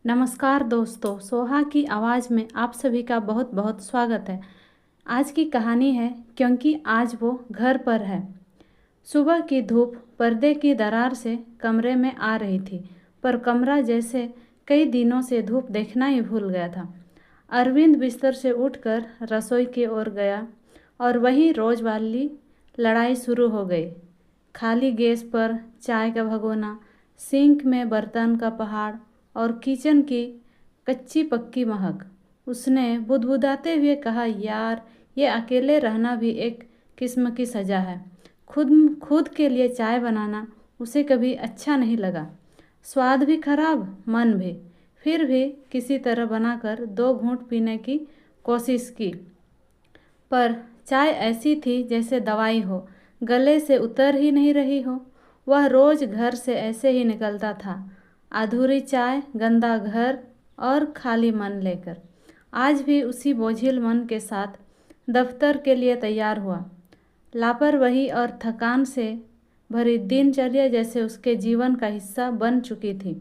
नमस्कार दोस्तों, सोहा की आवाज़ में आप सभी का बहुत बहुत स्वागत है। आज की कहानी है क्योंकि आज वो घर पर है। सुबह की धूप पर्दे की दरार से कमरे में आ रही थी, पर कमरा जैसे कई दिनों से धूप देखना ही भूल गया था। अरविंद बिस्तर से उठकर रसोई की ओर गया और वहीं रोज वाली लड़ाई शुरू हो गई। खाली गैस पर चाय का भगोना, सिंक में बर्तन का पहाड़ और किचन की कच्ची पक्की महक। उसने बुदबुदाते हुए कहा, यार ये अकेले रहना भी एक किस्म की सज़ा है। खुद खुद के लिए चाय बनाना उसे कभी अच्छा नहीं लगा। स्वाद भी खराब, मन भी। फिर भी किसी तरह बनाकर 2 घूंट पीने की कोशिश की, पर चाय ऐसी थी जैसे दवाई हो, गले से उतर ही नहीं रही हो। वह रोज घर से ऐसे ही निकलता था, अधूरी चाय, गंदा घर और खाली मन लेकर। आज भी उसी बोझिल मन के साथ दफ्तर के लिए तैयार हुआ। लापरवाही और थकान से भरी दिनचर्या जैसे उसके जीवन का हिस्सा बन चुकी थी।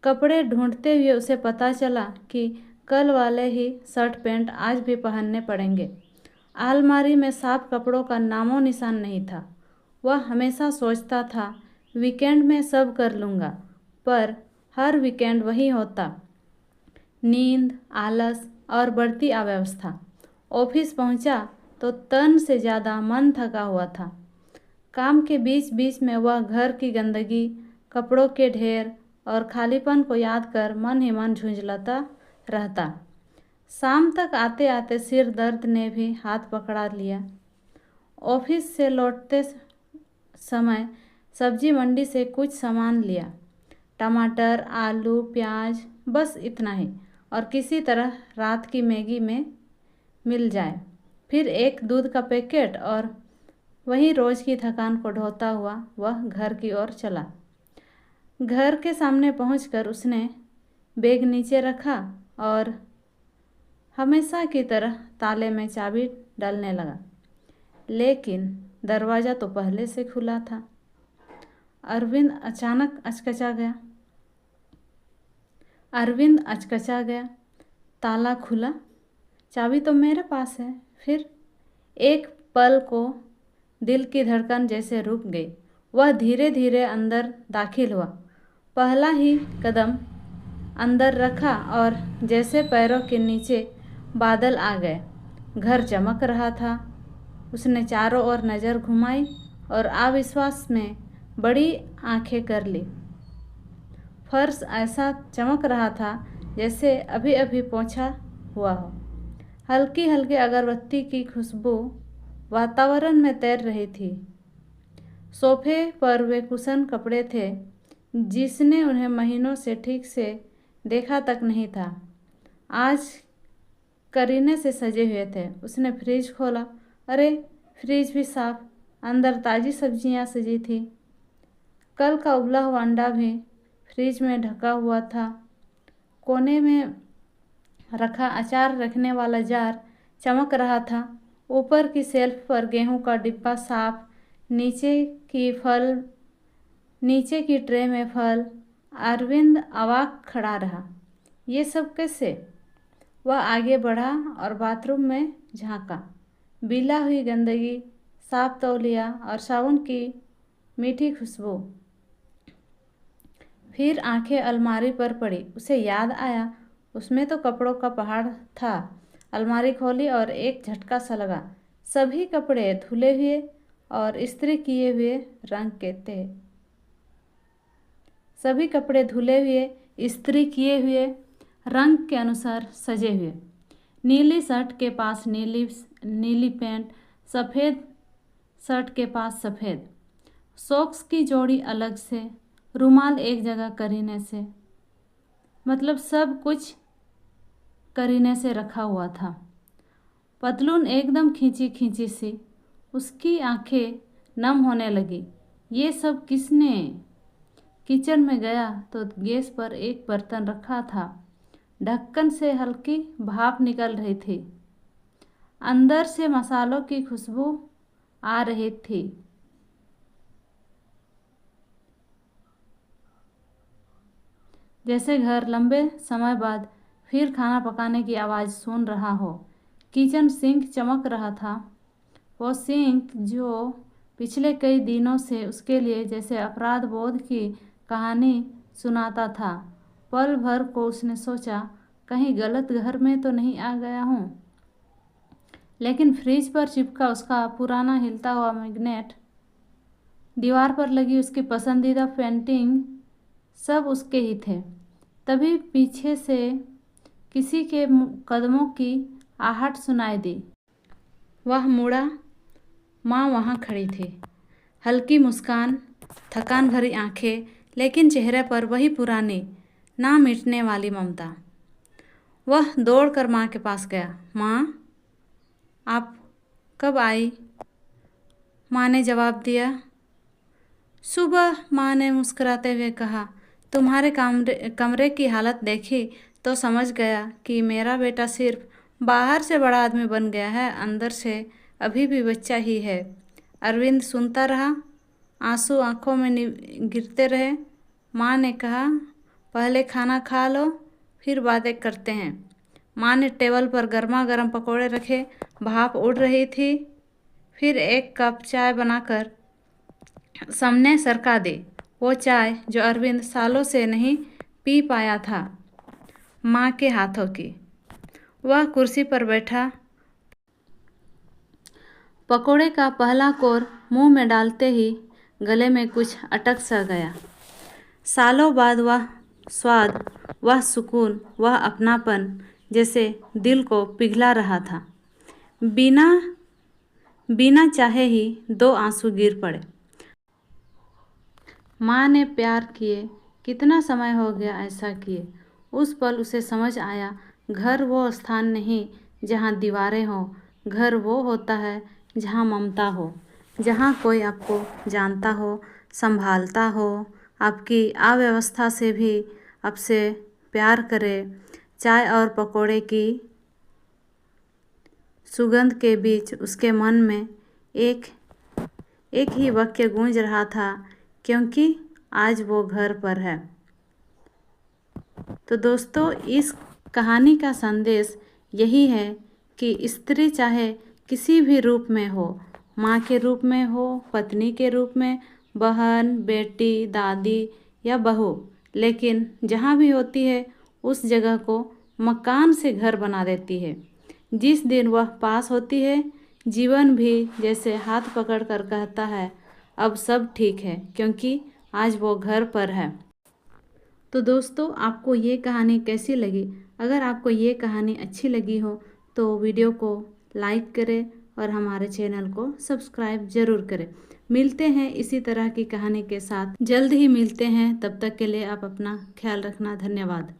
कपड़े ढूंढते हुए उसे पता चला कि कल वाले ही शर्ट पैंट आज भी पहनने पड़ेंगे। अलमारी में साफ कपड़ों का नामो निशान नहीं था। वह हमेशा सोचता था वीकेंड में सब कर लूँगा, पर हर वीकेंड वही होता, नींद, आलस और बढ़ती अव्यवस्था। ऑफिस पहुंचा तो तन से ज़्यादा मन थका हुआ था। काम के बीच बीच में वह घर की गंदगी, कपड़ों के ढेर और खालीपन को याद कर मन ही मन झुंझलाता रहता। शाम तक आते आते सिर दर्द ने भी हाथ पकड़ा लिया। ऑफिस से लौटते समय सब्जी मंडी से कुछ सामान लिया, टमाटर, आलू, प्याज, बस इतना ही, और किसी तरह रात की मैगी में मिल जाए। फिर एक दूध का पैकेट और वहीं रोज़ की थकान को ढोता हुआ वह घर की ओर चला। घर के सामने पहुंचकर उसने बैग नीचे रखा और हमेशा की तरह ताले में चाबी डालने लगा, लेकिन दरवाज़ा तो पहले से खुला था। अरविंद अचकचा गया। ताला खुला, चाबी तो मेरे पास है। फिर एक पल को दिल की धड़कन जैसे रुक गई। वह धीरे धीरे अंदर दाखिल हुआ, पहला ही कदम अंदर रखा और जैसे पैरों के नीचे बादल आ गए। घर चमक रहा था। उसने चारों ओर नज़र घुमाई और अविश्वास में बड़ी आंखें कर ली। फर्श ऐसा चमक रहा था जैसे अभी अभी पोंछा हुआ हो। हल्की हल्की अगरबत्ती की खुशबू वातावरण में तैर रही थी। सोफे पर वे कुशन कपड़े थे जिसने उन्हें महीनों से ठीक से देखा तक नहीं था, आज करीने से सजे हुए थे। उसने फ्रिज खोला। अरे, फ्रिज भी साफ, अंदर ताज़ी सब्जियां सजी थी। कल का उबला हुआ अंडा भी फ्रिज में ढका हुआ था। कोने में रखा अचार रखने वाला जार चमक रहा था। ऊपर की शेल्फ पर गेहूं का डिब्बा साफ, नीचे की ट्रे में फल। अरविंद अवाक खड़ा रहा। ये सब कैसे? वह आगे बढ़ा और बाथरूम में झांका। बीला हुई गंदगी, साफ तौलिया और साबुन की मीठी खुशबू। फिर आंखें अलमारी पर पड़ी। उसे याद आया, उसमें तो कपड़ों का पहाड़ था। अलमारी खोली और एक झटका सा लगा। सभी कपड़े धुले हुए और इस्त्री किए हुए रंग के थे। सभी कपड़े धुले हुए, इस्त्री किए हुए, रंग के अनुसार सजे हुए। नीली शर्ट के पास नीली पैंट, सफ़ेद शर्ट के पास सफ़ेद, सॉक्स की जोड़ी अलग से, रुमाल एक जगह करीने से, मतलब सब कुछ करीने से रखा हुआ था। पतलून एकदम खींची खींची सी। उसकी आंखें नम होने लगी। ये सब किसने? किचन में गया तो गैस पर एक बर्तन रखा था। ढक्कन से हल्की भाप निकल रही थी। अंदर से मसालों की खुशबू आ रही थी। जैसे घर लंबे समय बाद फिर खाना पकाने की आवाज़ सुन रहा हो। किचन सिंक चमक रहा था, वो सिंक जो पिछले कई दिनों से उसके लिए जैसे अपराध बोध की कहानी सुनाता था। पल भर को उसने सोचा, कहीं गलत घर में तो नहीं आ गया हूँ। लेकिन फ्रिज पर चिपका उसका पुराना हिलता हुआ मैग्नेट, दीवार पर लगी उसकी पसंदीदा पेंटिंग, सब उसके ही थे। तभी पीछे से किसी के कदमों की आहट सुनाई दी। वह मुड़ा। माँ वहाँ खड़ी थी, हल्की मुस्कान, थकान भरी आंखें, लेकिन चेहरे पर वही पुरानी ना मिटने वाली ममता। वह दौड़कर माँ के पास गया। माँ, आप कब आई? माँ ने जवाब दिया। सुबह, माँ ने मुस्कुराते हुए कहा। तुम्हारे कमरे की हालत देखी तो समझ गया कि मेरा बेटा सिर्फ बाहर से बड़ा आदमी बन गया है, अंदर से अभी भी बच्चा ही है। अरविंद सुनता रहा, आंसू आंखों में गिरते रहे। माँ ने कहा, पहले खाना खा लो, फिर बातें करते हैं। माँ ने टेबल पर गर्मा गर्म पकौड़े रखे, भाप उड़ रही थी। फिर एक कप चाय बनाकर सामने सरका दी, वो चाय जो अरविंद सालों से नहीं पी पाया था, माँ के हाथों की। वह कुर्सी पर बैठा, पकोड़े का पहला कोर मुंह में डालते ही गले में कुछ अटक सा गया। सालों बाद वह स्वाद, वह सुकून, वह अपनापन जैसे दिल को पिघला रहा था। बिना चाहे ही 2 आंसू गिर पड़े। माँ ने प्यार किए, कितना समय हो गया ऐसा किए। उस पल उसे समझ आया, घर वो स्थान नहीं जहाँ दीवारें हों, घर वो होता है जहाँ ममता हो, जहाँ कोई आपको जानता हो, संभालता हो, आपकी अव्यवस्था से भी आपसे प्यार करे। चाय और पकोड़े की सुगंध के बीच उसके मन में एक ही वाक्य गूंज रहा था, क्योंकि आज वो घर पर है। तो दोस्तों, इस कहानी का संदेश यही है कि स्त्री चाहे किसी भी रूप में हो, माँ के रूप में हो, पत्नी के रूप में, बहन, बेटी, दादी या बहू, लेकिन जहाँ भी होती है उस जगह को मकान से घर बना देती है। जिस दिन वह पास होती है, जीवन भी जैसे हाथ पकड़ कर कहता है, अब सब ठीक है, क्योंकि आज वो घर पर है। तो दोस्तों, आपको ये कहानी कैसी लगी? अगर आपको ये कहानी अच्छी लगी हो तो वीडियो को लाइक करें और हमारे चैनल को सब्सक्राइब ज़रूर करें। मिलते हैं इसी तरह की कहानी के साथ, जल्द ही मिलते हैं। तब तक के लिए आप अपना ख्याल रखना। धन्यवाद।